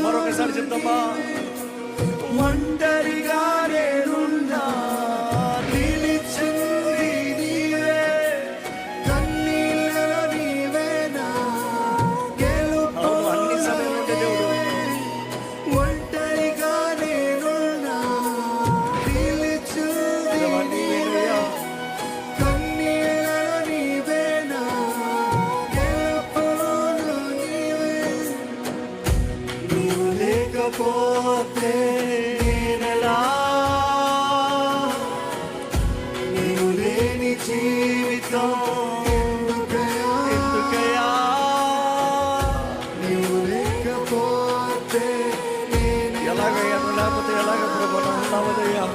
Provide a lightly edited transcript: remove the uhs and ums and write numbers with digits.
మరొకసారి చెప్తామా, ఒంటరిగా నేనున్నా నిలిచింది నీవే, కన్నీళ్ళలో నీవేనా గెలుపు. అన్ని సమయంలో దేవుడు ఒంటరిగా నేనున్నా నిలిచింది నీవే, కన్నీళ్ళలో నీవేనా గెలుపులో నీవే. నీవు లేకపోతే నేనెలా, నీవు లేని జీవితం ఎందుకయ్యా, నీవు లేకపోతే ఎలాగయ్యా, లేకపోతే ఎలాగ ప్రభు ఉన్నావదయ్యా.